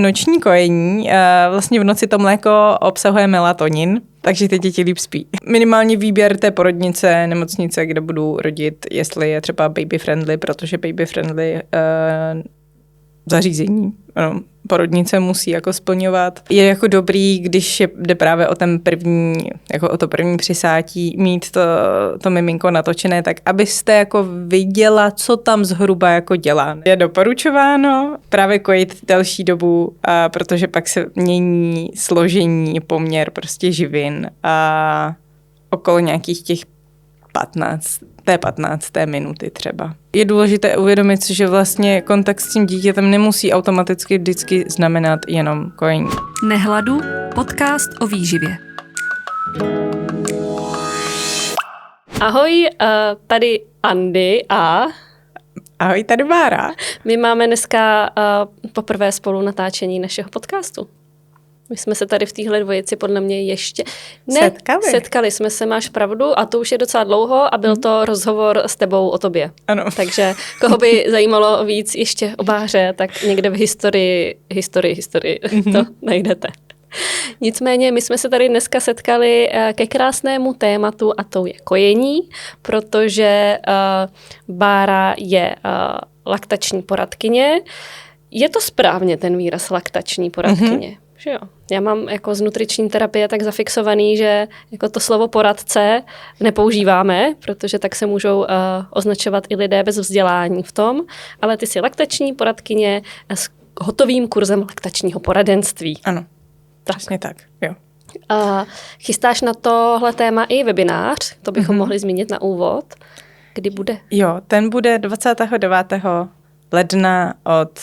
Noční kojení, vlastně v noci to mléko obsahuje melatonin, takže ty děti líp spí. Minimálně výběr té porodnice, nemocnice, kde budu rodit, jestli je třeba baby friendly, protože baby friendly zařízení, porodnice musí jako splňovat. Je jako dobrý, když jde právě o ten první, jako o to první přisátí, mít to miminko natočené, tak abyste jako viděla, co tam zhruba jako dělá. Je doporučováno právě kojit delší dobu, protože pak se mění složení, poměr prostě živin a okolo nějakých těch 15. minuty třeba. Je důležité uvědomit si, že vlastně kontakt s tím dítětem nemusí automaticky vždycky znamenat jenom kojení. Nehladu, podcast o výživě. Ahoj, tady Andy a... Ahoj, tady Bára. My máme dneska poprvé spolu natáčení našeho podcastu. My jsme se tady v téhle dvojici podle mě ještě setkali jsme se, máš pravdu, a to už je docela dlouho a byl to rozhovor s tebou o tobě. Ano. Takže koho by zajímalo víc ještě o Báře, tak někde v historii to najdete. Nicméně my jsme se tady dneska setkali ke krásnému tématu a to je kojení, protože Bára je laktační poradkyně. Je to správně ten výraz laktační poradkyně? Že jo. Já mám jako z nutriční terapie tak zafixovaný, že jako to slovo poradce nepoužíváme, protože tak se můžou označovat i lidé bez vzdělání v tom, ale ty jsi laktační poradkyně s hotovým kurzem laktačního poradenství. Ano, přesně tak, jo. Chystáš na tohle téma i webinář, to bychom mohli zmínit na úvod. Kdy bude? Jo, ten bude 29. ledna od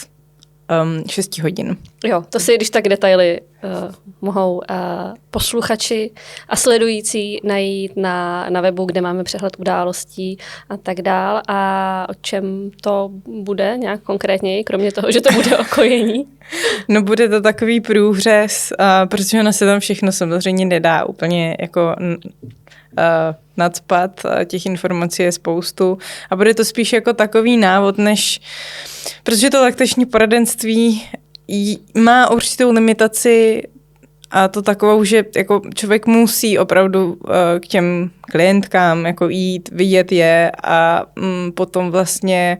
6 hodin. Jo, to si když tak detaily mohou posluchači a sledující najít na webu, kde máme přehled událostí a tak dál. A o čem to bude nějak konkrétněji, kromě toho, že to bude o kojení? No bude to takový průřez, protože ono se tam všechno samozřejmě nedá úplně jako nacpat, těch informací je spoustu a bude to spíš jako takový návod, protože to laktační poradenství má určitou limitaci a to takovou, že jako člověk musí opravdu k těm klientkám jako jít, vidět je a potom vlastně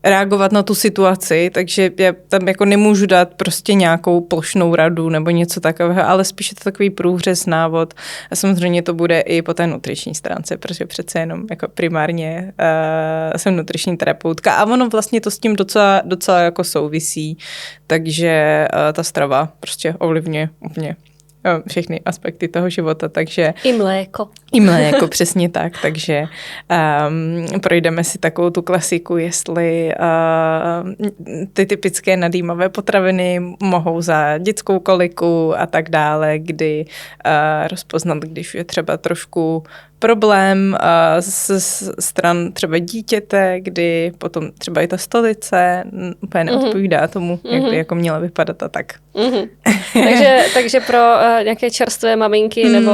reagovat na tu situaci, takže já tam jako nemůžu dát prostě nějakou plošnou radu nebo něco takového, ale spíš je to takový průřez, návod a samozřejmě to bude i po té nutriční stránce, protože přece jenom jako primárně jsem nutriční terapeutka a ono vlastně to s tím docela jako souvisí, takže ta strava prostě ovlivňuje úplně všechny aspekty toho života, takže... I mléko. I mléko, přesně tak, takže projdeme si takovou tu klasiku, jestli ty typické nadýmavé potraviny mohou za dětskou koliku a tak dále, kdy rozpoznat, když je třeba trošku problém z stran třeba dítěte, kdy potom třeba i ta stolice úplně neodpovídá tomu, jak by jako měla vypadat a tak. Takže pro nějaké čerstvé maminky nebo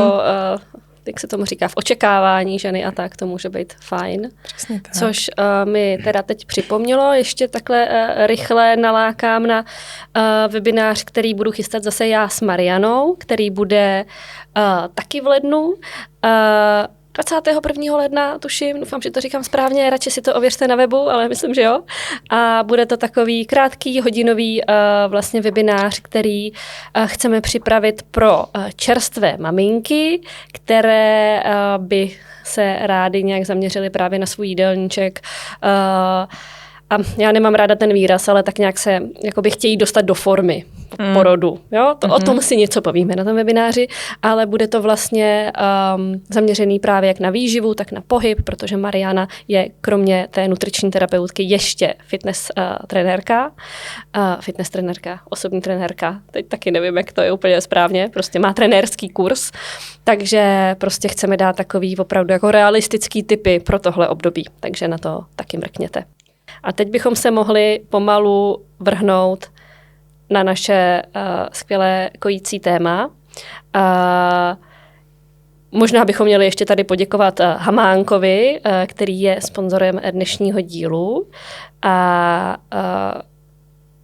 jak se tomu říká, v očekávání ženy a tak, to může být fajn. Přesně tak. Což mi teda teď připomnělo, ještě takhle rychle nalákám na webinář, který budu chystat zase já s Marianou, který bude taky v lednu. 21. ledna, tuším, doufám, že to říkám správně, radši si to ověřte na webu, ale myslím, že jo. A bude to takový krátký hodinový vlastně webinář, který chceme připravit pro čerstvé maminky, které by se rády nějak zaměřily právě na svůj jídelníček. A já nemám ráda ten výraz, ale tak nějak se jakoby chtějí dostat do formy porodu. Jo? O tom si něco povíme na tom webináři, ale bude to vlastně zaměřený právě jak na výživu, tak na pohyb, protože Mariana je kromě té nutriční terapeutky ještě fitness trenérka, osobní trenérka. Teď taky nevím, jak to je úplně správně, prostě má trenérský kurz, takže prostě chceme dát takový opravdu jako realistický tipy pro tohle období, takže na to taky mrkněte. A teď bychom se mohli pomalu vrhnout na naše skvělé kojící téma. Možná bychom měli ještě tady poděkovat Hamánkovi, který je sponzorem dnešního dílu.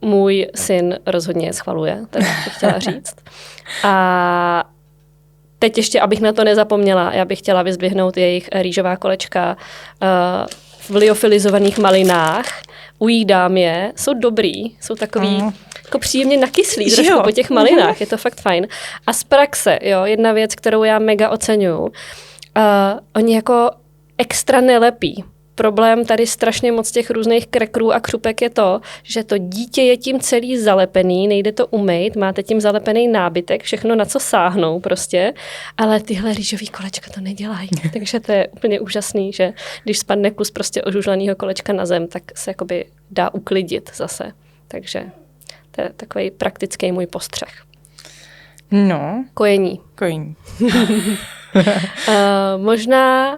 můj syn rozhodně schvaluje, tak bych chtěla říct. A teď ještě, abych na to nezapomněla, já bych chtěla vyzdvihnout jejich rýžová kolečka v liofilizovaných malinách. Ujídám je, jsou dobrý, jsou takový jako příjemně nakyslý trošku po těch malinách, je to fakt fajn. A z praxe, jo, jedna věc, kterou já mega oceňuju, oni jako extra nelepí. Problém tady strašně moc těch různých krekrů a křupek je to, že to dítě je tím celý zalepený, nejde to umýt, máte tím zalepený nábytek, všechno na co sáhnou prostě, ale tyhle rýžový kolečka to nedělají. Takže to je úplně úžasný, že když spadne kus prostě ožužlaného kolečka na zem, tak se jakoby dá uklidit zase. Takže to je takový praktický můj postřeh. No. Kojení. Možná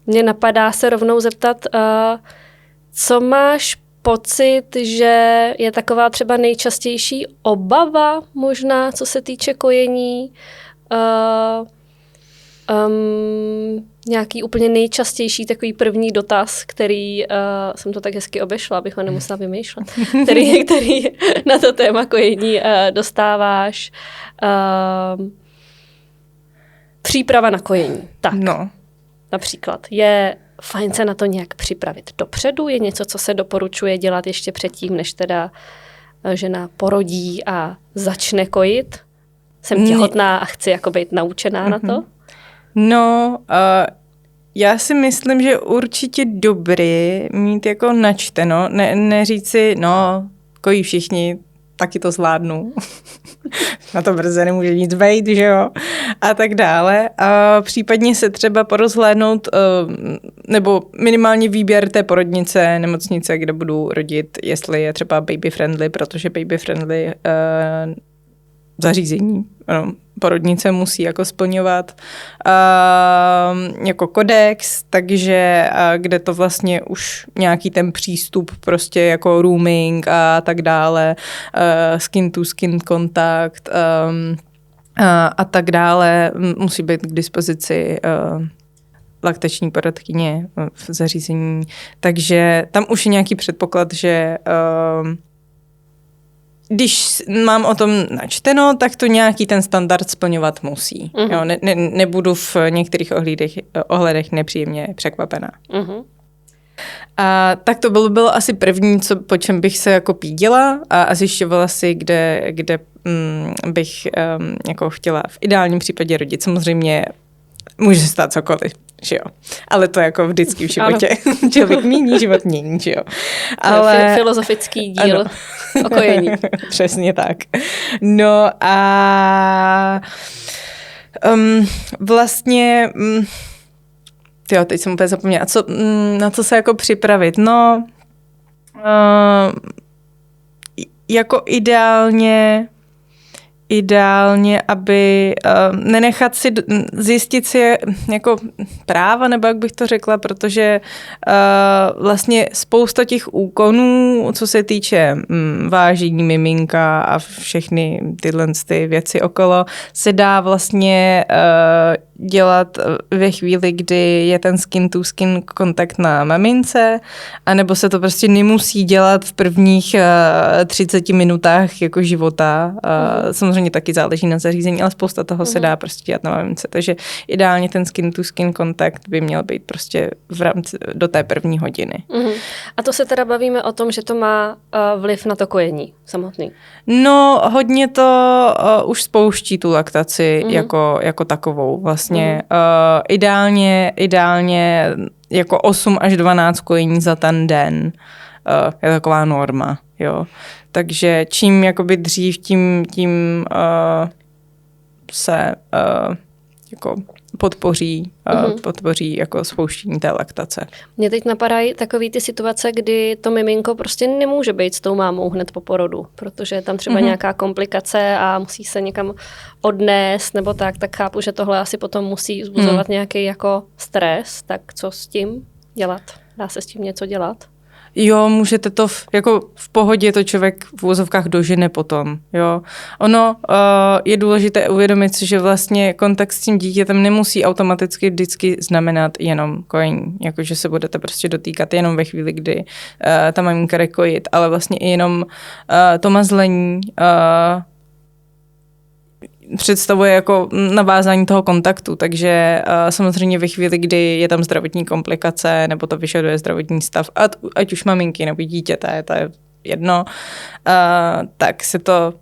mě napadá se rovnou zeptat, co máš pocit, že je taková třeba nejčastější obava možná, co se týče kojení? Nějaký úplně nejčastější takový první dotaz, který jsem to tak hezky obešla, abych ho nemusela vymýšlet, který na to téma kojení dostáváš. Příprava na kojení. Tak. No. Například je fajn se na to nějak připravit dopředu? Je něco, co se doporučuje dělat ještě předtím, než teda žena porodí a začne kojit? Jsem těhotná a chci jako být naučená na to? No, já si myslím, že určitě dobrý mít jako načteno, neříct si, no, kojí všichni, taky to zvládnu. Na to brze nemůže nic být, že jo? A tak dále. A případně se třeba porozhlédnout, nebo minimálně výběr té porodnice, nemocnice, kde budu rodit, jestli je třeba baby friendly, protože baby friendly zařízení, ano, porodnice musí jako splňovat jako kodex, takže kde to vlastně už nějaký ten přístup prostě jako rooming a tak dále, skin to skin kontakt a tak dále, musí být k dispozici laktační poradkyně v zařízení. Takže tam už je nějaký předpoklad, že když mám o tom načteno, tak to nějaký ten standard splňovat musí. Jo, nebudu v některých ohledech nepříjemně překvapená. A tak to bylo asi první, po čem bych se jako pídila a zjišťovala si, kde bych jako chtěla v ideálním případě rodit. Samozřejmě může se stát cokoliv, že jo. Ale to jako vždycky v životě. Člověk mění, život mění, že jo. Ale filozofický díl o kojení. Přesně tak. No a vlastně teď jsem úplně zapomněla. Na co se jako připravit? No, jako ideálně, aby nenechat si zjistit si jako práva, nebo jak bych to řekla, protože vlastně spousta těch úkonů, co se týče vážení miminka a všechny tyhle ty věci okolo, se dá vlastně dělat ve chvíli, kdy je ten skin to skin kontakt na mamince, anebo se to prostě nemusí dělat v prvních 30 minutách jako života. Samozřejmě taky záleží na zařízení, ale spousta toho se dá prostě dělat na mamince. Takže ideálně ten skin to skin kontakt by měl být prostě v rámci do té první hodiny. A to se teda bavíme o tom, že to má vliv na to kojení samotný. No, hodně to už spouští tu laktaci jako takovou vlastně. Ideálně jako 8 až 12 kojení za ten den je taková norma, jo. Takže čím jakoby dřív, tím se jako podpoří jako spouštění té laktace. Mně teď napadají takový ty situace, kdy to miminko prostě nemůže být s tou mámou hned po porodu, protože je tam třeba nějaká komplikace a musí se někam odnést nebo tak chápu, že tohle asi potom musí vzbuzovat nějaký jako stres, tak co s tím dělat? Dá se s tím něco dělat? jo, můžete to jako v pohodě to člověk v úvozovkách dožene potom, jo. Ono je důležité uvědomit si, že vlastně kontakt s tím dítětem nemusí automaticky vždycky znamenat jenom kojení, jakože se budete prostě dotýkat jenom ve chvíli, kdy ta maminka jde kojit, ale vlastně i jenom to mazlení představuje jako navázání toho kontaktu, takže samozřejmě ve chvíli, kdy je tam zdravotní komplikace nebo to vyžaduje zdravotní stav, ať už maminky nebo dítěte, to je jedno, tak se to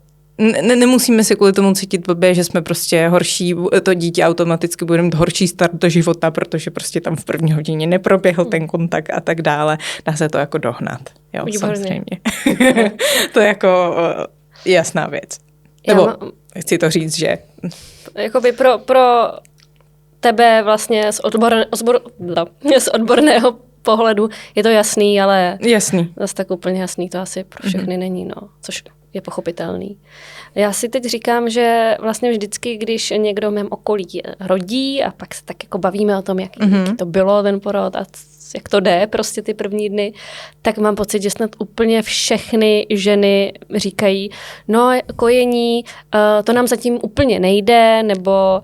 nemusíme si kvůli tomu cítit blbě, že jsme prostě horší, to dítě automaticky bude mít horší start do života, protože prostě tam v první hodině neproběhl ten kontakt a tak dále. Dá se to jako dohnat. Jo, samozřejmě. To je jako jasná věc. Nebo chci to říct, že... Jakoby pro tebe vlastně z odborného pohledu je to jasný, ale jasný. Zase tak úplně jasný to asi pro všechny není, no, což je pochopitelný. Já si teď říkám, že vlastně vždycky, když někdo v mém okolí rodí a pak se tak jako bavíme o tom, jak to bylo ten porod a jak to jde prostě ty první dny, tak mám pocit, že snad úplně všechny ženy říkají, no kojení, to nám zatím úplně nejde, nebo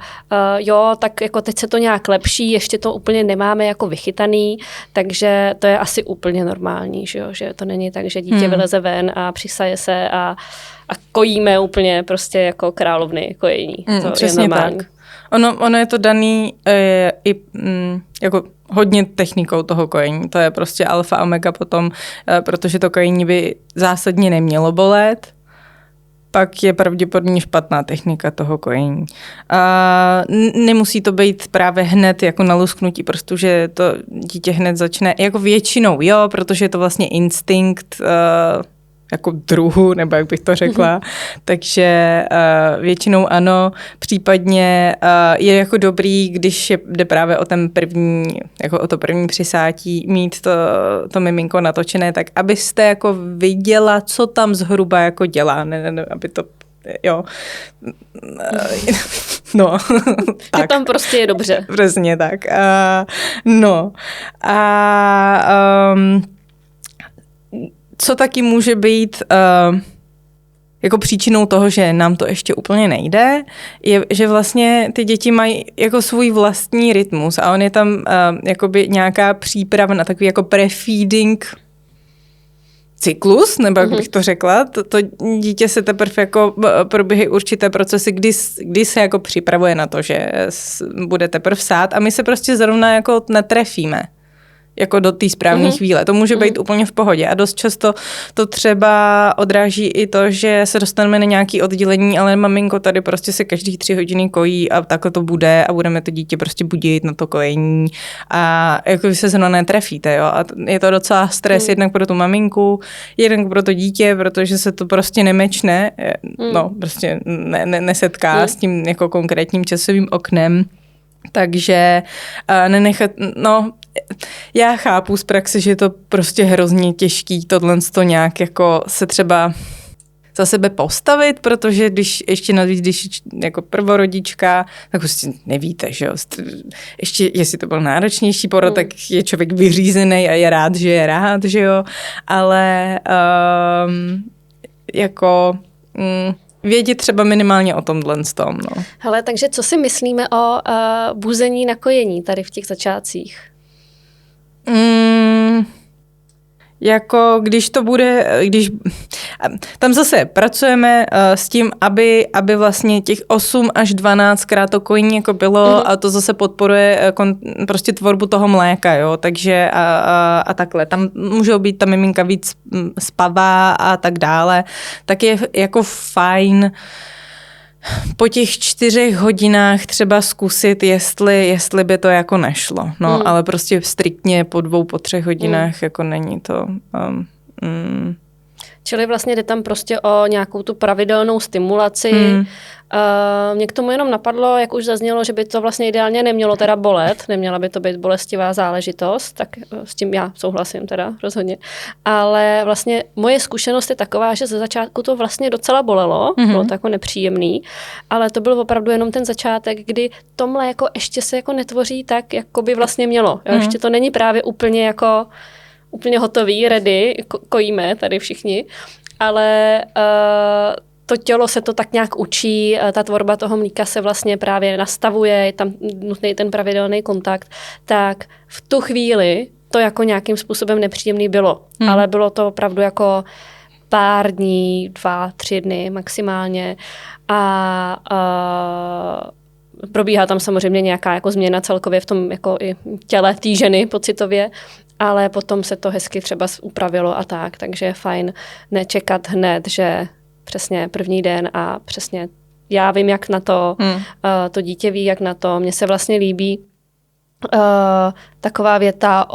jo, tak jako teď se to nějak lepší, ještě to úplně nemáme jako vychytaný, takže to je asi úplně normální, že to není tak, že dítě vyleze ven a přisaje se a kojíme úplně prostě jako královny kojení. To je normální. Tak. Ono je to daný i jako hodně technikou toho kojení. To je prostě alfa omega potom, protože to kojení by zásadně nemělo bolet, pak je pravděpodobně špatná technika toho kojení. Nemusí to být právě hned jako na lusknutí, protože to dítě hned začne, jako většinou, jo, protože je to vlastně instinkt jako druhu, nebo jak bych to řekla. Takže většinou ano, případně je jako dobrý, když jde právě o ten první, jako o to první přisátí, mít to miminko natočené, tak abyste jako viděla, co tam zhruba jako dělá, ne, aby to jo. No, tak. Tam prostě je dobře. Přesně tak. Co taky může být jako příčinou toho, že nám to ještě úplně nejde, je, že vlastně ty děti mají jako svůj vlastní rytmus a on je tam jakoby nějaká příprava na takový jako prefeeding cyklus, nebo jak bych to řekla. To dítě se teprve jako probíhají určité procesy, kdy se jako připravuje na to, že bude teprve vsát a my se prostě zrovna jako netrefíme jako do té správné chvíle. To může být úplně v pohodě a dost často to třeba odráží i to, že se dostaneme na nějaké oddělení, ale maminko tady prostě se každý 3 hodiny kojí a takhle to bude a budeme to dítě prostě budit na to kojení a jako vy se zrovna netrefíte, jo. A je to docela stres jednak pro tu maminku, jednak pro to dítě, protože se to prostě nemečne, no prostě nesetká s tím jako konkrétním časovým oknem. Takže nenechat, no, já chápu z praxe, že je to prostě hrozně těžký tohle nějak jako se třeba za sebe postavit, protože když ještě navíc, když jako prvorodička, tak prostě nevíte, že jo. Ještě, jestli to byl náročnější porod, tak je člověk vyřízený a je rád, že jo. Ale jako... vědět třeba minimálně o tomhle tom, no. Hele, takže co si myslíme o buzení na kojení tady v těch začátcích? Jako když to bude, tam zase pracujeme s tím, aby vlastně těch 8 až 12 krát to kojení jako bylo a to zase podporuje prostě tvorbu toho mléka, jo, takže a takhle. Tam můžou být ta miminka víc spavá a tak dále, tak je jako fajn po těch 4 hodinách třeba zkusit, jestli by to jako nešlo. No, ale prostě striktně po 2, po 3 hodinách jako není to... Čili vlastně jde tam prostě o nějakou tu pravidelnou stimulaci. Mě k tomu jenom napadlo, jak už zaznělo, že by to vlastně ideálně nemělo teda bolet, neměla by to být bolestivá záležitost, tak s tím já souhlasím teda rozhodně. Ale vlastně moje zkušenost je taková, že ze začátku to vlastně docela bolelo, bylo to jako nepříjemný, ale to byl opravdu jenom ten začátek, kdy to mléko ještě se jako netvoří tak, jako by vlastně mělo. Jo? Ještě to není právě úplně jako úplně hotový, ready, kojíme tady všichni, ale to tělo se to tak nějak učí, ta tvorba toho mlíka se vlastně právě nastavuje, je tam nutný ten pravidelný kontakt, tak v tu chvíli to jako nějakým způsobem nepříjemný bylo, ale bylo to opravdu jako pár dní, 2-3 dny maximálně a probíhá tam samozřejmě nějaká jako změna celkově v tom jako i těle té ženy pocitově, ale potom se to hezky třeba upravilo a tak, takže je fajn nečekat hned, že přesně první den a přesně já vím, jak na to, to dítě ví, jak na to. Mně se vlastně líbí taková věta,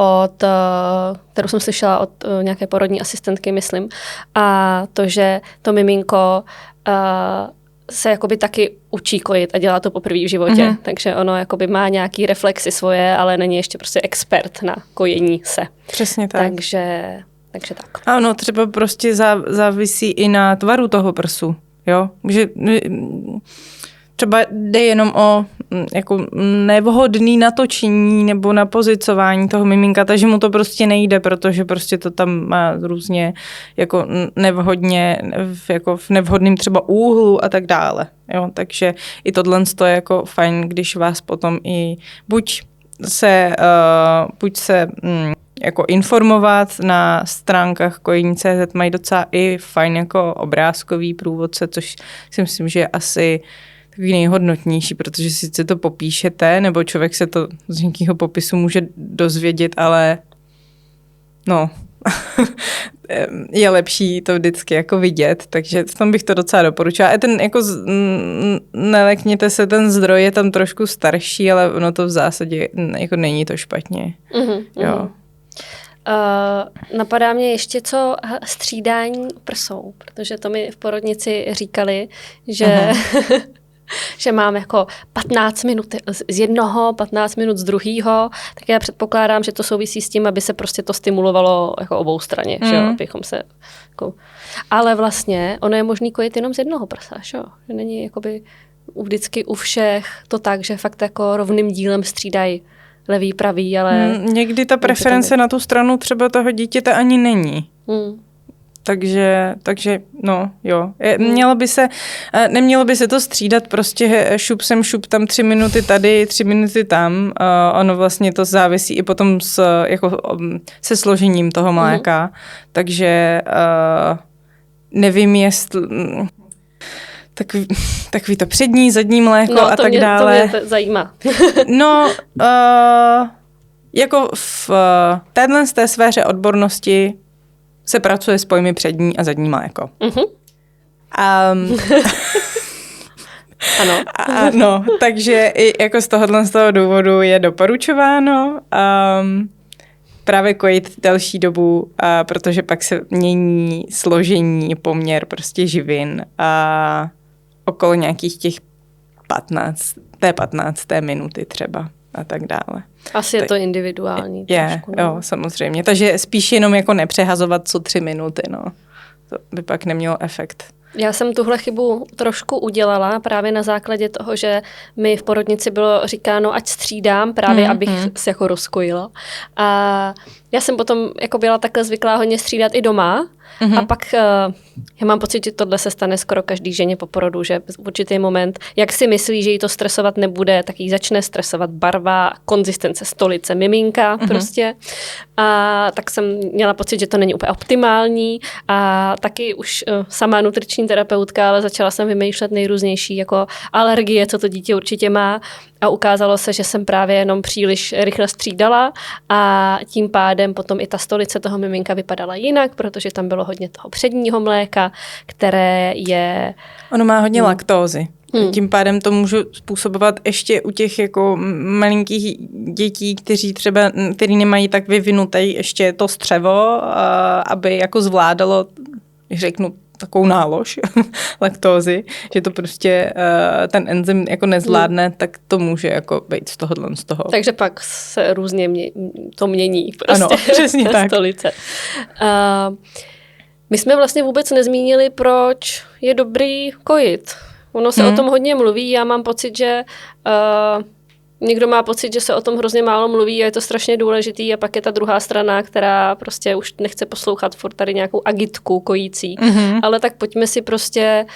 kterou jsem slyšela od nějaké porodní asistentky, myslím, a to, že to miminko se jakoby taky učí kojit a dělá to poprvé v životě. Takže ono jakoby má nějaký reflexy svoje, ale není ještě prostě expert na kojení se. Přesně tak. Takže tak. A ono třeba prostě závisí i na tvaru toho prsu, jo? Že třeba jde jenom o jako nevhodný natočení nebo napozicování toho miminka, takže mu to prostě nejde, protože prostě to tam má různě jako nevhodně, jako v nevhodným třeba úhlu a tak dále. Jo? Takže i tohle je jako fajn, když vás potom i buď se jako informovat na stránkách kojení.cz mají docela i fajn jako obrázkový průvodce, což si myslím, že je asi takový nejhodnotnější, protože sice to popíšete, nebo člověk se to z nějakého popisu může dozvědět, ale no, je lepší to vždycky jako vidět, takže v tom bych to docela doporučila. A ten jako nelekněte se, ten zdroj je tam trošku starší, ale ono to v zásadě jako není to špatně. Jo. Napadá mě ještě co střídání prsou, protože to mi v porodnici říkali, že že mám jako 15 minut z jednoho, 15 minut z druhého, tak já předpokládám, že to souvisí s tím, aby se prostě to stimulovalo jako obou straně, že jo, abychom se jako... Ale vlastně ono je možný kojit jenom z jednoho prsa, že jo, že není jakoby vždycky u všech to tak, že fakt jako rovným dílem střídají levý, pravý, ale... Někdy ta preference na tu stranu třeba toho dítěte ani není. Takže no jo. Nemělo by se to střídat prostě šup sem, šup tam 3 minuty tady, 3 minuty tam. Ono vlastně to závisí i potom se složením toho mléka. Takže nevím, jestli... Takový to přední, zadní mléko a tak dále. To mě zajímá. Jako v té sféře odbornosti se pracuje s pojmy přední a zadní mléko. Ano. Ano, takže i jako z toho důvodu je doporučováno právě kojit delší dobu, protože pak se mění složení, poměr prostě živin a okolo nějakých těch 15. minuty třeba a tak dále. Asi je to individuální. Jo, samozřejmě. Takže spíš jenom jako nepřehazovat co 3 minuty, no. To by pak nemělo efekt. Já jsem tuhle chybu trošku udělala právě na základě toho, že mi v porodnici bylo říkáno, ať střídám právě, abych se jako rozkojila. A já jsem potom jako byla takhle zvyklá hodně střídat i doma. A pak já mám pocit, že tohle se stane skoro každý ženě po porodu, že v určitý moment, jak si myslí, že jí to stresovat nebude, tak jí začne stresovat barva, konzistence stolice, miminka prostě. A tak jsem měla pocit, že to není úplně optimální a taky už sama nutriční terapeutka, ale začala jsem vymýšlet nejrůznější jako alergie, co to dítě určitě má. A ukázalo se, že jsem právě jenom příliš rychle střídala a tím pádem potom i ta stolice toho miminka vypadala jinak, protože tam bylo hodně toho předního mléka, které je... Ono má hodně laktózy. Tím pádem to může způsobovat ještě u těch jako malinkých dětí, který nemají tak vyvinuté ještě to střevo, aby jako zvládalo, řeknu, takovou nálož laktózy, že to prostě ten enzym jako nezvládne, tak to může jako být z toho. Takže pak se různě to mění prostě. Ano, přesně tak. Stolice. My jsme vlastně vůbec nezmínili, proč je dobrý kojit. Ono se o tom hodně mluví, já mám pocit, že někdo má pocit, že se o tom hrozně málo mluví a je to strašně důležitý a pak je ta druhá strana, která prostě už nechce poslouchat furt tady nějakou agitku kojící. Ale tak pojďme si prostě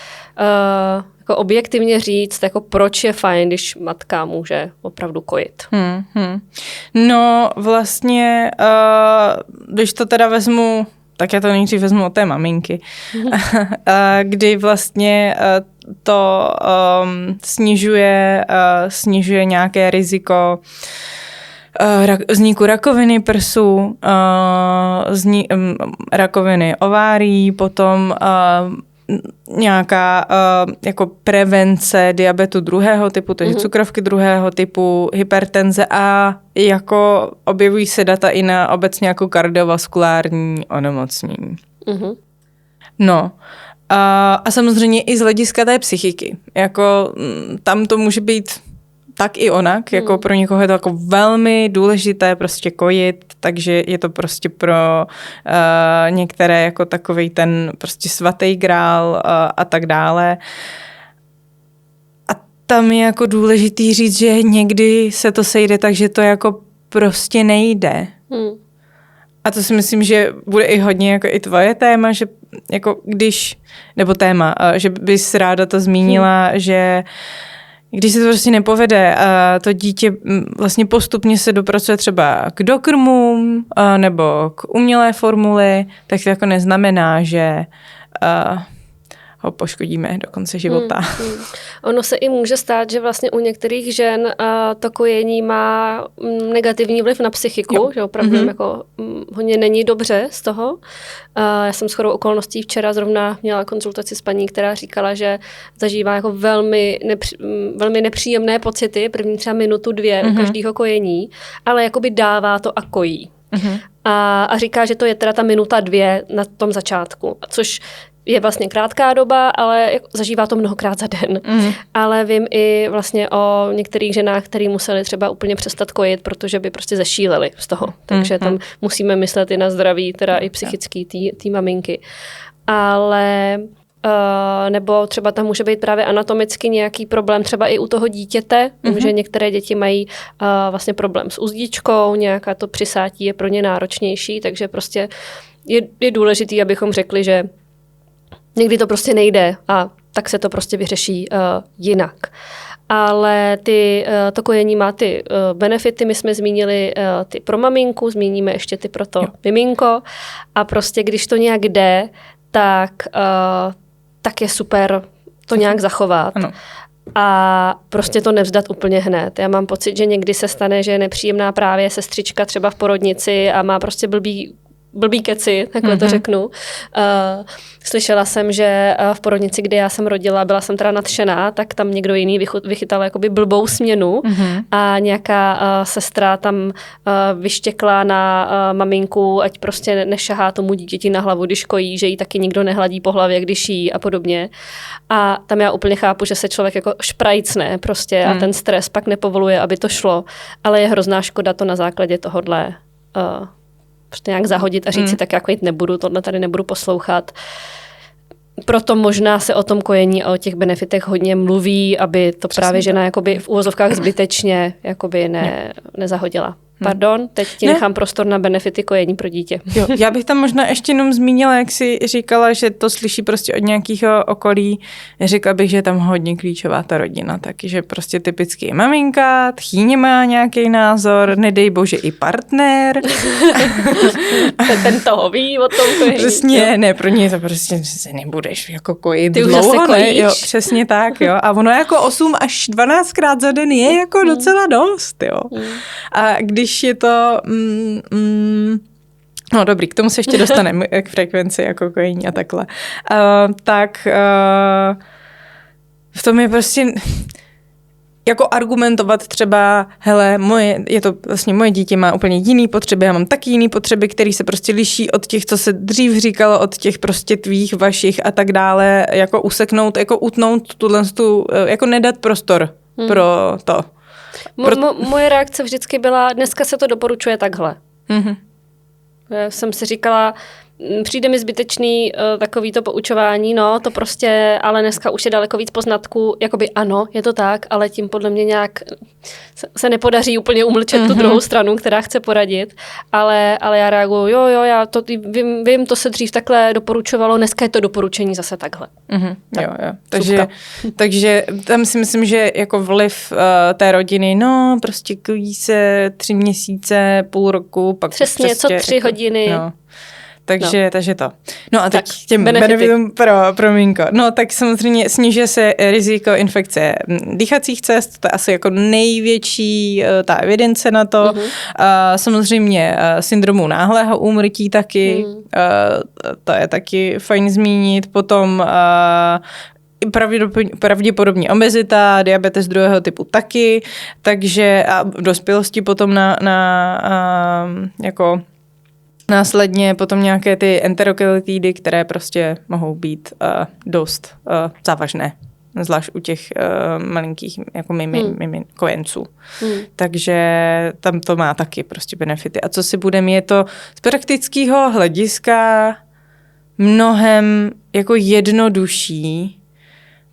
jako objektivně říct, jako proč je fajn, když matka může opravdu kojit. No vlastně, když to teda vezmu, tak já to nejdřív vezmu od té maminky, kdy vlastně to snižuje nějaké riziko vzniku rakoviny prsu, rakoviny ovárií, potom nějaká jako prevence diabetu druhého typu, takže cukrovky druhého typu, hypertenze a jako objevují se data i na obecně jako kardiovaskulární onemocnění. No. A samozřejmě i z hlediska té psychiky. Jako tam to může být tak i onak, jako pro někoho je to jako velmi důležité prostě kojit, takže je to prostě pro některé jako takovej ten prostě svatý grál a tak dále. A tam je jako důležitý říct, že někdy se to sejde tak, že to jako prostě nejde. A to si myslím, že bude i hodně jako i tvoje téma, že jako když, nebo téma, že bys ráda to zmínila, že když se to prostě nepovede a to dítě vlastně postupně se dopracuje třeba k dokrmům nebo k umělé formuli, tak to jako neznamená, že ho poškodíme do konce života. Ono se i může stát, že vlastně u některých žen to kojení má negativní vliv na psychiku, že opravdu jako hodně není dobře z toho. Já jsem shodou okolností včera zrovna měla konzultaci s paní, která říkala, že zažívá jako velmi nepříjemné pocity, první třeba minutu, 2 u každého kojení, ale jakoby dává to a kojí. A říká, že to je teda ta minuta 2 na tom začátku, což je vlastně krátká doba, ale zažívá to mnohokrát za den. Ale vím i vlastně o některých ženách, které museli třeba úplně přestat kojit, protože by prostě zešíleli z toho. Takže tam musíme myslet i na zdraví, teda i psychický té maminky. Ale nebo třeba tam může být právě anatomicky nějaký problém, třeba i u toho dítěte, že některé děti mají vlastně problém s uzdičkou, nějaká to přisátí je pro ně náročnější, takže prostě je důležitý, abychom řekli, že někdy to prostě nejde a tak se to prostě vyřeší jinak. Ale to kojení má ty benefity, my jsme zmínili ty pro maminku, zmíníme ještě ty pro to miminko a prostě když to nějak jde, tak je super to nějak zachovat. Ano. A prostě to nevzdat úplně hned. Já mám pocit, že někdy se stane, že je nepříjemná právě sestřička třeba v porodnici a má prostě blbý keci, takhle to řeknu. Slyšela jsem, že v porodnici, kde já jsem rodila, byla jsem teda nadšená, tak tam někdo jiný vychytal jakoby blbou směnu a nějaká sestra tam vyštěkla na maminku, ať prostě nešahá tomu dítěti na hlavu, když kojí, že jí taky nikdo nehladí po hlavě, když jí a podobně. A tam já úplně chápu, že se člověk jako šprajcne prostě a ten stres pak nepovoluje, aby to šlo, ale je hrozná škoda to na základě tohodle prostě nějak zahodit a říct si, tak jako jít nebudu, tohle tady nebudu poslouchat. Proto možná se o tom kojení a o těch benefitech hodně mluví, aby to právě žena jakoby v uvozovkách zbytečně jakoby nezahodila. Pardon, teď ti nechám prostor na benefity kojení pro dítě. Jo, já bych tam možná ještě jenom zmínila, jak jsi říkala, že to slyší prostě od nějakého okolí. Řekla bych, že je tam hodně klíčová ta rodina, taky, že prostě typicky maminka, tchýně má nějaký názor, nedej bože i partner. Ten toho ví o tom kojení. Přesně, ne, pro ně to prostě se nebudeš jako kojit ty dlouho, ne? Jo, přesně tak, jo. A ono jako 8 až 12krát za den je jako docela dost, jo. A když je to... no dobrý, k tomu se ještě dostaneme, k frekvenci jako kojení a takhle. V tom je prostě jako argumentovat třeba, hele, moje dítě má úplně jiný potřeby, já mám taky jiný potřeby, které se prostě liší od těch, co se dřív říkalo, od těch prostě tvých, vašich a tak dále, jako useknout, jako utnout jako nedat prostor pro to. Moje reakce vždycky byla, dneska se to doporučuje takhle. Já jsem si říkala, přijde mi zbytečný takový to poučování, no, to prostě, ale dneska už je daleko víc poznatků, jakoby ano, je to tak, ale tím podle mě nějak se nepodaří úplně umlčet tu druhou stranu, která chce poradit, ale já reaguju, jo, já to vím, to se dřív takhle doporučovalo, dneska je to doporučení zase takhle. Tak, jo. Takže tam si myslím, že jako vliv té rodiny, no, prostě kojí se 3 měsíce, půl roku, pak přesně, prostě, co 3 hodiny. No. Takže to. No a teď tak, těm benefitům pro miminko. No tak samozřejmě snižuje se riziko infekce dýchacích cest, to je asi jako největší ta evidence na to. Samozřejmě syndromu náhlého úmrtí taky, to je taky fajn zmínit. Potom pravděpodobně obezita, diabetes 2. typu taky, takže a v dospělosti potom jako následně potom nějaké ty enterokelitidy, které prostě mohou být dost závažné, zvlášť u těch malinkých jako kojenců. Takže tam to má taky prostě benefity. A co si budeme, je to z praktického hlediska mnohem jako jednodušší,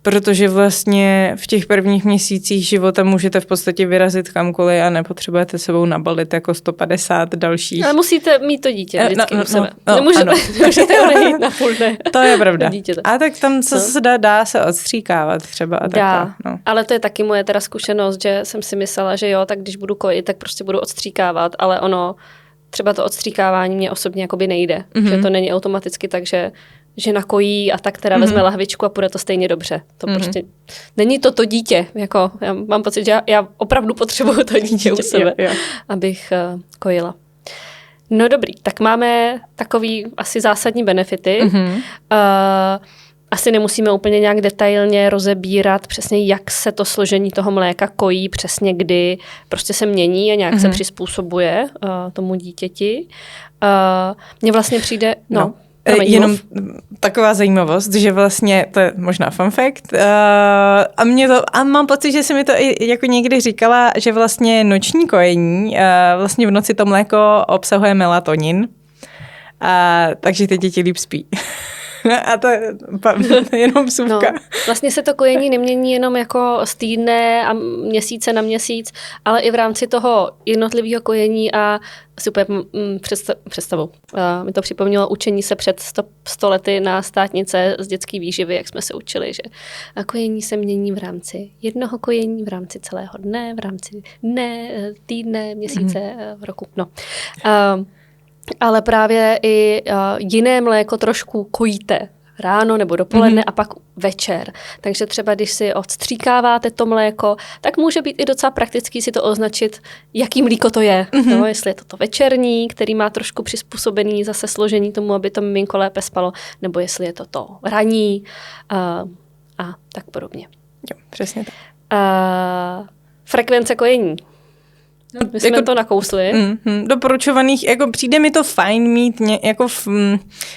protože vlastně v těch prvních měsících života můžete v podstatě vyrazit kamkoliv a nepotřebujete sebou nabalit jako 150 dalších. Ale musíte mít to dítě vždycky u sebe. Nemůžete ho nejít na půl dne. To je pravda. A tak tam co se dá se odstříkávat třeba. A dá, ale to je taky moje teda zkušenost, že jsem si myslela, že jo, tak když budu kojit, tak prostě budu odstříkávat, ale ono, třeba to odstříkávání mě osobně jakoby nejde. Že to není automaticky tak, že žena kojí a tak teda vezme lahvičku a půjde to stejně dobře. To prostě není to dítě. Jako, já mám pocit, že já opravdu potřebuju to dítě u sebe, abych kojila. No dobrý, tak máme takový asi zásadní benefity. Asi nemusíme úplně nějak detailně rozebírat přesně, jak se to složení toho mléka kojí, přesně kdy prostě se mění a nějak se přizpůsobuje tomu dítěti. Mně vlastně přijde... Jenom taková zajímavost, že vlastně, to je možná fun fact, a mám pocit, že jsi mi to i jako někdy říkala, že vlastně noční kojení, vlastně v noci to mléko obsahuje melatonin, takže ty děti líp spí. A to je jenom vsuvka. No, vlastně se to kojení nemění jenom jako z týdne a měsíce na měsíc, ale i v rámci toho jednotlivého kojení a si úplně představou. Mi to připomnělo učení se před 100 lety na státnice z dětské výživy, jak jsme se učili, že kojení se mění v rámci jednoho kojení, v rámci celého dne, v rámci dne, týdne, měsíce, roku. No. Ale právě i jiné mléko trošku kojíte ráno nebo dopoledne a pak večer. Takže třeba, když si odstříkáváte to mléko, tak může být i docela praktický si to označit, jaký mlíko to je. No, jestli je to večerní, který má trošku přizpůsobený zase složení tomu, aby to miminko lépe spalo, nebo jestli je to ranní a tak podobně. Jo, přesně tak. Frekvence kojení. My jsme to nakousli. Doporučovaných, jako přijde mi to fajn mít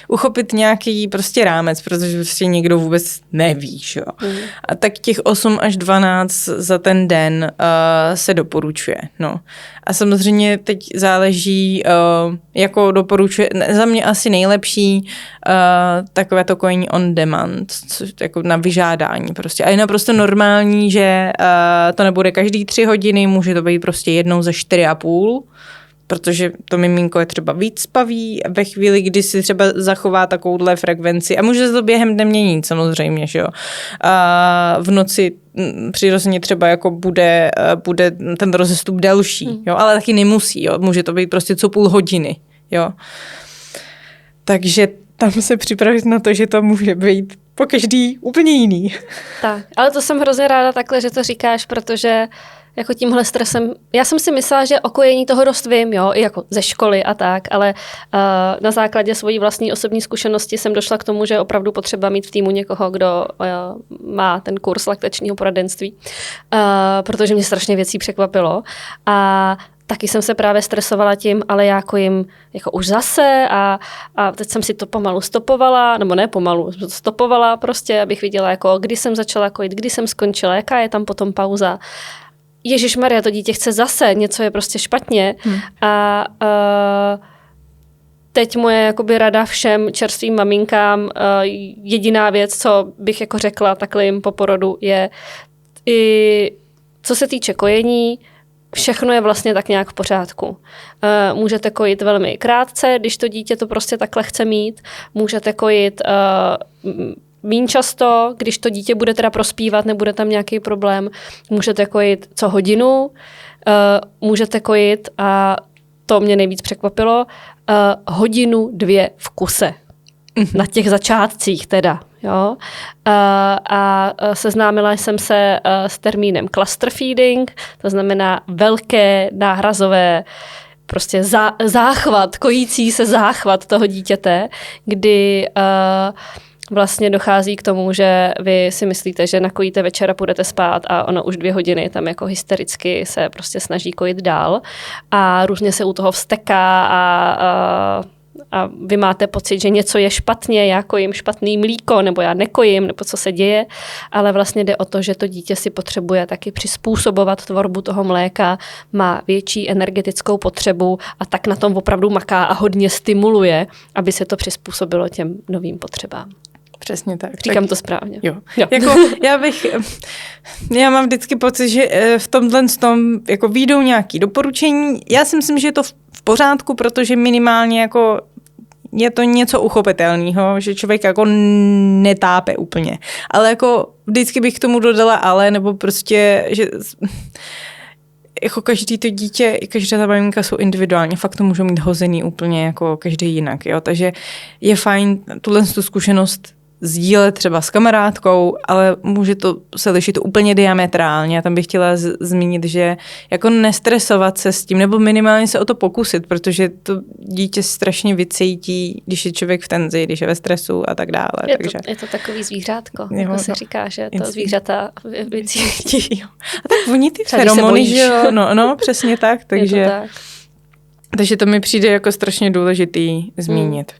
uchopit nějaký prostě rámec, protože prostě někdo vůbec neví, že? A tak těch 8 až 12 za ten den se doporučuje. No. A samozřejmě teď záleží, jako doporučuje, za mě asi nejlepší takové to kojení on demand, jako na vyžádání prostě. A je naprosto normální, že to nebude každý 3 hodiny, může to být prostě jednou za 4,5, protože to miminko je třeba víc spavý ve chvíli, kdy si třeba zachová takovouhle frekvenci a může se to během dne měnit samozřejmě, že jo. A v noci přirozeně třeba jako bude ten rozestup delší, jo, ale taky nemusí, jo. Může to být prostě co půl hodiny, jo. Takže tam se připravit na to, že to může být po každý úplně jiný. Tak, ale to jsem hrozně ráda takhle, že to říkáš, protože jako tímhle stresem, já jsem si myslela, že o kojení toho dost vím, jo, i jako ze školy a tak, ale na základě svojí vlastní osobní zkušenosti jsem došla k tomu, že je opravdu potřeba mít v týmu někoho, kdo má ten kurz laktačního poradenství, protože mě strašně věcí překvapilo a taky jsem se právě stresovala tím, ale já kojím jako už zase a teď jsem si to pomalu stopovala, nebo ne pomalu, stopovala prostě, abych viděla, jako kdy jsem začala kojit, kdy jsem skončila, jaká je tam potom pauza. Ježišmarja, to dítě chce zase, něco je prostě špatně. A teď moje jakoby rada všem čerstvým maminkám, jediná věc, co bych jako řekla takhle jim po porodu, je i co se týče kojení, všechno je vlastně tak nějak v pořádku. Můžete kojit velmi krátce, když to dítě to prostě takhle chce mít. Můžete kojit míň často, když to dítě bude teda prospívat, nebude tam nějaký problém. Můžete kojit co hodinu, můžete kojit, a to mě nejvíc překvapilo, 1-2 hodiny v kuse. Na těch začátcích teda. Jo? A seznámila jsem se s termínem cluster feeding, to znamená velké náhrazové prostě záchvat, kojící se záchvat toho dítěte, kdy vlastně dochází k tomu, že vy si myslíte, že nakojíte večer a půjdete spát a ono už 2 hodiny tam jako hystericky se prostě snaží kojit dál a různě se u toho vzteká a vy máte pocit, že něco je špatně, já kojím špatný mlíko, nebo já nekojím, nebo co se děje, ale vlastně jde o to, že to dítě si potřebuje taky přizpůsobovat tvorbu toho mléka, má větší energetickou potřebu a tak na tom opravdu maká a hodně stimuluje, aby se to přizpůsobilo těm novým potřebám. Přesně tak. Říkám to správně. Jo. Jako, já mám vždycky pocit, že v tomhle jako vyjdou nějaké doporučení. Já si myslím, že je to v pořádku, protože minimálně jako je to něco uchopitelného, že člověk jako netápe úplně. Ale jako vždycky bych k tomu dodala ale, nebo prostě, že jako každý to dítě, každá ta maminka jsou individuálně, fakt to můžou mít hozený úplně jako každý jinak, jo. Takže je fajn tuhle zkušenost sdílet třeba s kamarádkou, ale může to se lišit úplně diametrálně. A tam bych chtěla zmínit, že jako nestresovat se s tím, nebo minimálně se o to pokusit, protože to dítě strašně vycítí, když je člověk v tenzi, když je ve stresu a tak dále. Je to takový zvířátko, jako se říká, že to zvířata vycítí. A tak oni ty feromony, že jo? No, přesně tak. Takže to mi přijde jako strašně důležitý zmínit.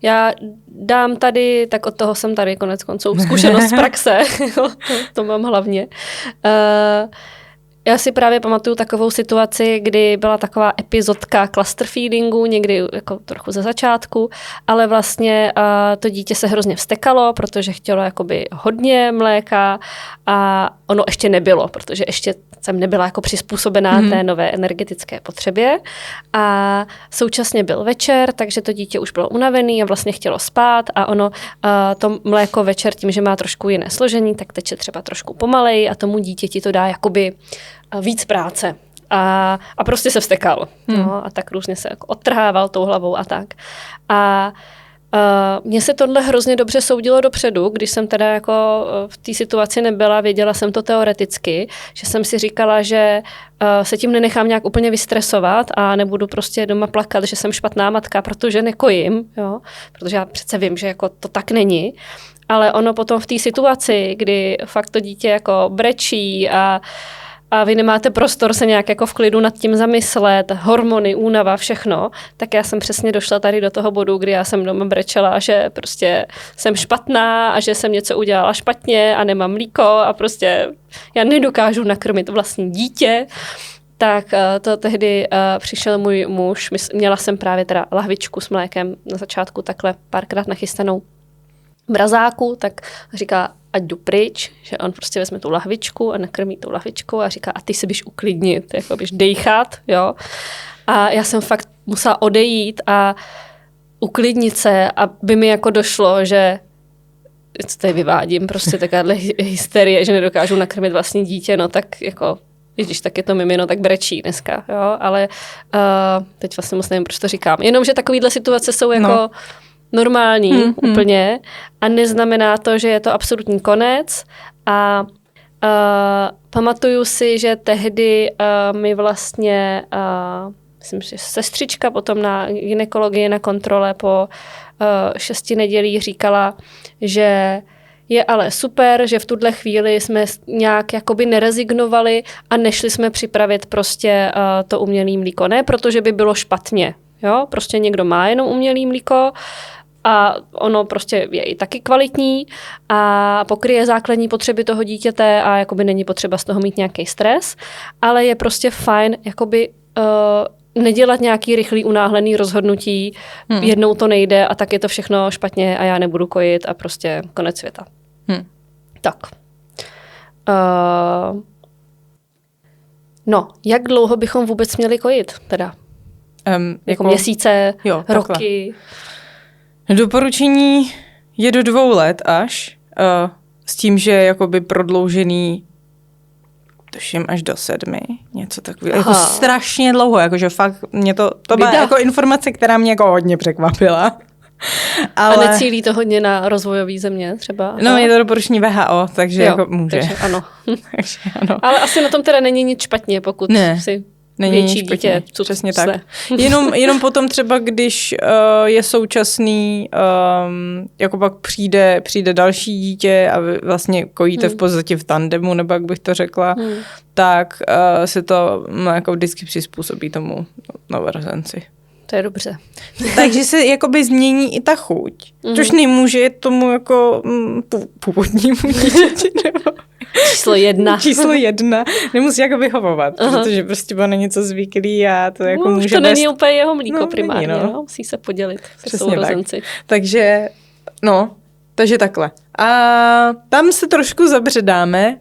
Já dám tady, tak od toho jsem tady konec konců zkušenost z praxe, to mám hlavně. Já si právě pamatuju takovou situaci, kdy byla taková epizodka cluster feedingu, někdy jako trochu ze začátku, ale vlastně to dítě se hrozně vztekalo, protože chtělo jakoby hodně mléka a ono ještě nebylo, protože ještě jsem nebyla jako přizpůsobená té nové energetické potřebě a současně byl večer, takže to dítě už bylo unavený a vlastně chtělo spát a ono to mléko večer tím, že má trošku jiné složení, tak teče třeba trošku pomalej a tomu dítěti to dá jakoby víc práce. A prostě se vztekal. No, a tak různě se jako odtrhával tou hlavou a tak. A mně se tohle hrozně dobře soudilo dopředu, když jsem teda jako v té situaci nebyla, věděla jsem to teoreticky, že jsem si říkala, že se tím nenechám nějak úplně vystresovat a nebudu prostě doma plakat, že jsem špatná matka, protože nekojím, jo? Protože já přece vím, že jako to tak není. Ale ono potom v té situaci, kdy fakt to dítě jako brečí a vy nemáte prostor se nějak jako v klidu nad tím zamyslet, hormony, únava, všechno, tak já jsem přesně došla tady do toho bodu, kdy já jsem doma brečela, že prostě jsem špatná a že jsem něco udělala špatně a nemám mlíko a prostě já nedokážu nakrmit vlastní dítě. Tak to tehdy přišel můj muž, měla jsem právě teda lahvičku s mlékem na začátku takhle párkrát nachystanou v mrazáku, tak říká, ať jdu pryč, že on prostě vezme tu lahvičku a nakrmí tu lahvičku a říká, a ty se běž uklidnit, jako běž dejchat, jo. A já jsem fakt musela odejít a uklidnit se, aby mi jako došlo, že co tady vyvádím, prostě takováhle hysterie, že nedokážu nakrmit vlastní dítě, no tak jako, když tak je to mimino, tak brečí dneska, jo, ale teď vlastně moc nevím, proč to říkám. Jenomže takovýhle situace jsou jako normální úplně a neznamená to, že je to absolutní konec a pamatuju si, že tehdy mi vlastně myslím, že sestřička potom na gynekologii na kontrole po 6 nedělích říkala, že je ale super, že v tuhle chvíli jsme nějak jakoby nerezignovali a nešli jsme připravit prostě to umělý mlíko. Ne, protože by bylo špatně. Jo? Prostě někdo má jenom umělý mlíko a ono prostě je i taky kvalitní a pokryje základní potřeby toho dítěte a jakoby není potřeba z toho mít nějaký stres, ale je prostě fajn jakoby nedělat nějaký rychlý unáhlený rozhodnutí, jednou to nejde a tak je to všechno špatně a já nebudu kojit a prostě konec světa. Tak. No, jak dlouho bychom vůbec měli kojit teda? Jako měsíce, roky? Doporučení je do 2 let až, s tím, že jakoby prodloužený tuším až do 7, něco takového. Jako strašně dlouho, jakože fakt mě to byla jako informace, která mě jako hodně překvapila. Ale... A necílí to hodně na rozvojové země třeba? No, je to doporučení WHO, takže jako může. Takže ano. Takže ano. Ale asi na tom teda není nic špatně, pokud si větší dítě. Přesně tak. Jenom potom třeba, když je současný, jako pak přijde další dítě a vy vlastně kojíte v podstatě v tandemu, nebo jak bych to řekla, tak se to jako vždycky přizpůsobí tomu novorozenci. To je dobře. Takže se jakoby změní i ta chuť, což nemůže tomu jako původnímu dítěti, nebo Číslo 1 nemusí jako vyhovovat, protože prostě byl na něco zvyklý a to jako může... to není úplně jeho mlíko primárně, no. Musí se podělit se sourozenci. Tak. Takže takhle. A tam se trošku zabředáme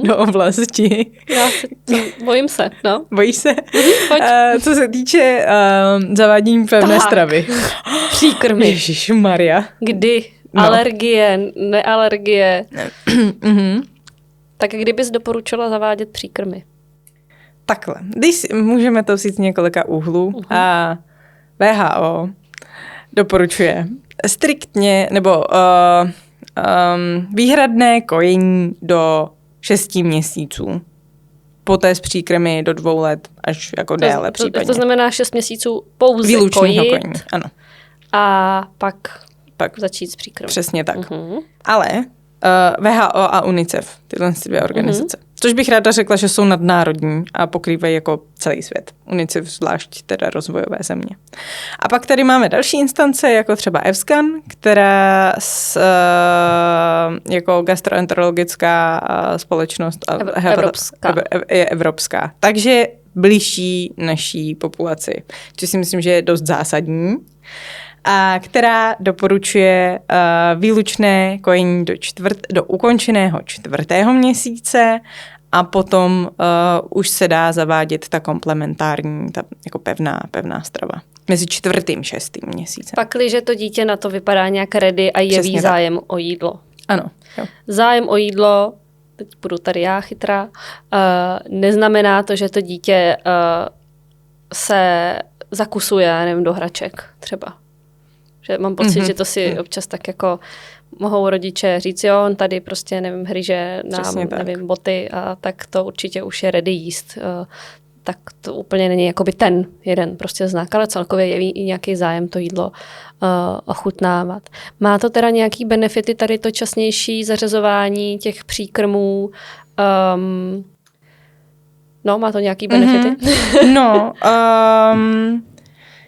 do oblasti. Bojím se, no. Bojíš se? Co se týče zavádění pevné stravy. Příkrmy. Ježišmarja. Kdy? No. Alergie, nealergie. Tak kdy bys doporučila zavádět příkrmy? Takhle. Můžeme to vzít z několika úhlů. A WHO doporučuje striktně, nebo výhradné kojení do 6 měsíců. Poté s příkrmy do 2 let, až jako déle případně. To znamená 6 měsíců pouze výlučného kojení, ano. A pak začít s příkrmem. Přesně tak. Ale WHO a UNICEF, tyhle 2 organizace, což bych ráda řekla, že jsou nadnárodní a pokrývají jako celý svět. UNICEF zvlášť teda rozvojové země. A pak tady máme další instance, jako třeba EVSCAN, která jako gastroenterologická společnost je evropská. Takže blížší naší populaci, což si myslím, že je dost zásadní. A která doporučuje výlučné kojení do ukončeného 4. měsíce a potom už se dá zavádět ta komplementární, ta jako pevná strava. Mezi 4. a 6. měsícem. Pakliže to dítě na to vypadá nějak ready a jeví zájem o jídlo. Ano. Jo. Zájem o jídlo, teď budu tady já chytrá, neznamená to, že to dítě se zakusuje, nevím, do hraček třeba. Že mám pocit, že to si občas tak jako mohou rodiče říct, jo, on tady prostě, nevím, hryže nám, nevím, boty a tak to určitě už je ready jíst. Tak to úplně není jakoby ten jeden prostě znak, ale celkově je i nějaký zájem to jídlo ochutnávat. Má to teda nějaký benefity, tady to časnější zařazování těch příkrmů? Má to nějaký benefity?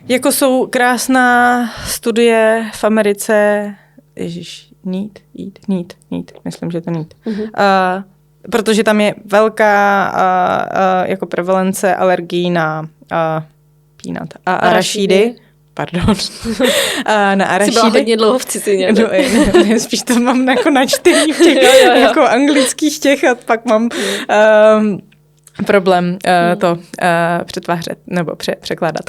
Jako jsou krásná studie v Americe, NEAT, myslím, že to NEAT. Protože tam je velká jako prevalence alergií na peanut a arašidy. Pardon. Na arašidy. Jsi byla hodně dlouho v cizině. Ne, spíš to mám jako načtený v těch jako anglických těch a pak mám... problém to přetvářet nebo překládat.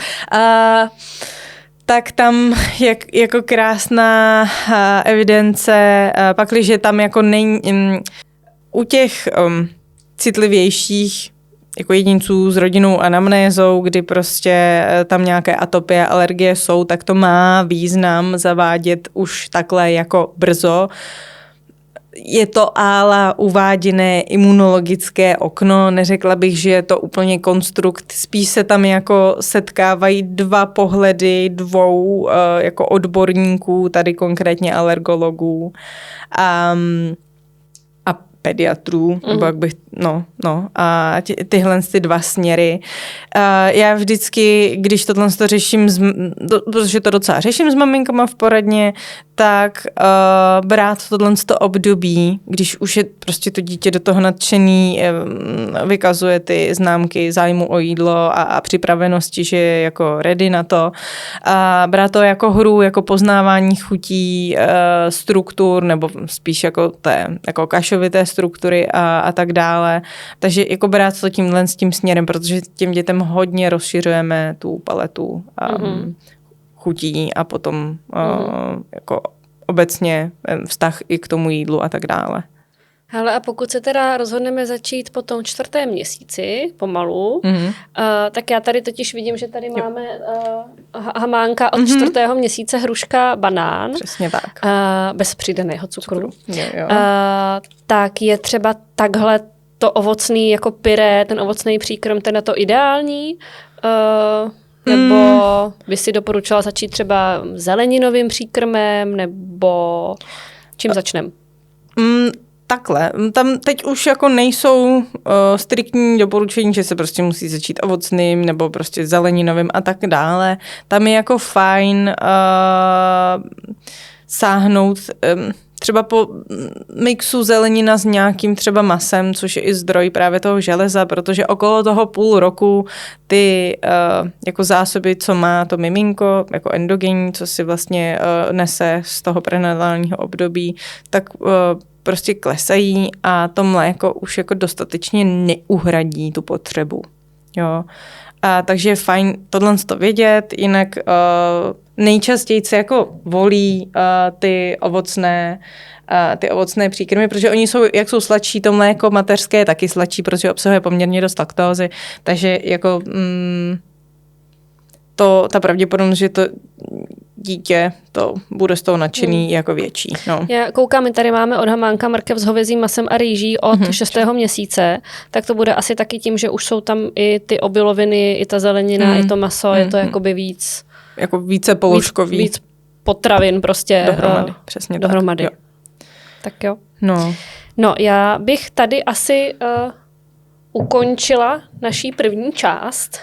Tak tam jako krásná evidence, pakliže tam jako není u těch citlivějších jako jedinců s rodinnou anamnézou, kdy prostě tam nějaké atopie, alergie jsou, tak to má význam zavádět už takhle jako brzo. Je to ála uváděné imunologické okno, neřekla bych, že je to úplně konstrukt, spíš se tam jako setkávají 2 pohledy 2 jako odborníků, tady konkrétně alergologů a pediatrů, nebo jak bych a tyhle ty dva směry. Já vždycky, když tohle řeším, protože to docela řeším s maminkama v poradně, tak brát tohle období, když už je prostě to dítě do toho nadšený, vykazuje ty známky zájmu o jídlo a připravenosti, že je jako ready na to. A brát to jako hru, jako poznávání chutí, struktur, nebo spíš jako kašovité struktury a tak dále. Takže jako brát to tímhle s tím směrem, protože těm dětem hodně rozšiřujeme tu paletu chutí a potom jako obecně vztah i k tomu jídlu a tak dále. Hele, a pokud se teda rozhodneme začít po tom 4. měsíci, pomalu, tak já tady totiž vidím, že tady máme hamánka od 4. měsíce hruška, banán. Přesně tak. Bez přidaného cukru. Jo. Tak je třeba takhle to ovocný jako pyré, ten ovocný příkrm, ten je to ideální? Nebo by si doporučila začít třeba zeleninovým příkrmem, nebo čím začneme? Takhle. Tam teď už jako nejsou striktní doporučení, že se prostě musí začít ovocným nebo prostě zeleninovým a tak dále. Tam je jako fajn sáhnout třeba po mixu zelenina s nějakým třeba masem, což je i zdroj právě toho železa, protože okolo toho půl roku ty jako zásoby, co má to miminko, jako endogenní, co si vlastně nese z toho prenatálního období, tak prostě klesají a to mléko už jako dostatečně neuhradí tu potřebu. Jo. Takže je fajn tohle vědět, jinak nejčastěji se jako volí ty ovocné příkrmy, protože oni jsou, jak jsou sladší, to mléko mateřské je taky sladší, protože obsahuje poměrně dost laktózy, takže jako ta pravděpodobnost, že to dítě to bude z toho nadšený jako větší. No. Já koukám, my tady máme od hamánka mrkev s hovězím masem a rýží od 6. měsíce, tak to bude asi taky tím, že už jsou tam i ty obiloviny, i ta zelenina, i to maso, je to jakoby víc... Jako více položkový. Víc potravin prostě. Dohromady, přesně dohromady. Tak. Jo. Tak jo. No, já bych tady asi ukončila naší první část.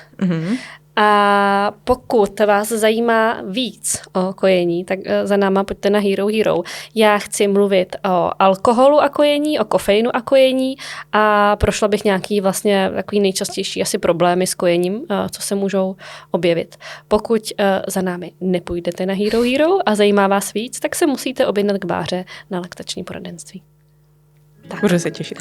A pokud vás zajímá víc o kojení, tak za náma pojďte na Hero Hero. Já chci mluvit o alkoholu a kojení, o kofeinu a kojení a prošla bych nějaký vlastně takový nejčastější asi problémy s kojením, co se můžou objevit. Pokud za námi nepůjdete na Hero Hero a zajímá vás víc, tak se musíte objednat k Báře na laktační poradenství. Tak. Budu se těšit.